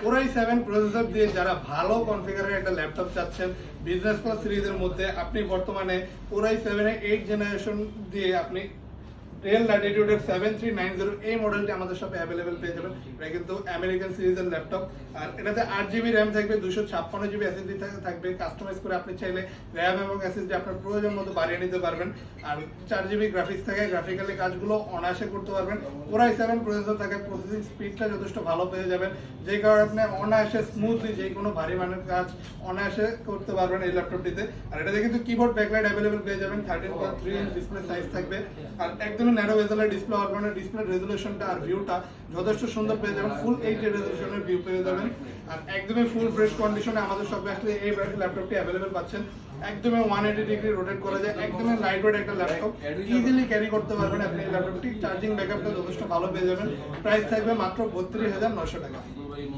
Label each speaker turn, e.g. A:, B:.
A: Core i7 processor দিয়ে যারা ভালো কনফিগারের একটা ল্যাপটপ চাচ্ছেন বিজনেস ক্লাস সিরিজের মধ্যে, আপনি বর্তমানে Core i7 এর 8 জেনারেশন দিয়ে আপনি Dell Latitude 7390 এই মডেলটি আমাদের শপে अवेलेबल পেয়ে যাবেন। এটা কিন্তু আমেরিকান সিরিজের ল্যাপটপ, আর এটাতে 8GB RAM থাকবে, 256GB SSD থাকবে। কাস্টমাইজ করে আপনি চাইলে RAM এবং SSD আপনার প্রয়োজন মতো বাড়িয়ে নিতে পারবেন। আর 4GB গ্রাফিক্স থাকে, গ্রাফিক্যালি কাজগুলো অনায়াসে করতে পারবেন। Core i7 প্রসেসর থাকে, প্রসেসিং স্পিডটা যথেষ্ট ভালো পেয়ে যাবেন, যে কারণে আপনি অনায়াসে স্মুথলি যে কোনো ভারী মানের কাজ অনায়াসে করতে পারবেন এই ল্যাপটপটিতে। আর এটাতে কিন্তু কিবোর্ড ব্যাকলাইট अवेलेबल পেয়ে যাবেন, 13.3 ইঞ্চ ডিসপ্লে সাইজ থাকবে, আর একদম ন্যারো বেজেলের ডিসপ্লে হওয়ার কারণে ডিসপ্লে রেজোলিউশনটা আর ভিউটা যথেষ্ট সুন্দর পেয়ে যাবেন। ফুল 8K রেজোলিউশনের ভিউ পেয়ে যাবেন, আর একদমই ফুল ফ্রেশ কন্ডিশনে আমাদের শপে আসলে এই ল্যাপটপটি अवेलेबल পাচ্ছেন। একদমই 180 ডিগ্রি রোটেট করা যায়, একদমই লাইট ওয়েট একটা ল্যাপটপ, ইজিলি ক্যারি করতে পারবেন আপনি এই ল্যাপটপটি। চার্জিং ব্যাকআপটা যথেষ্ট ভালো পেয়ে যাবেন। প্রাইস থাকবে মাত্র 32,900 টাকা।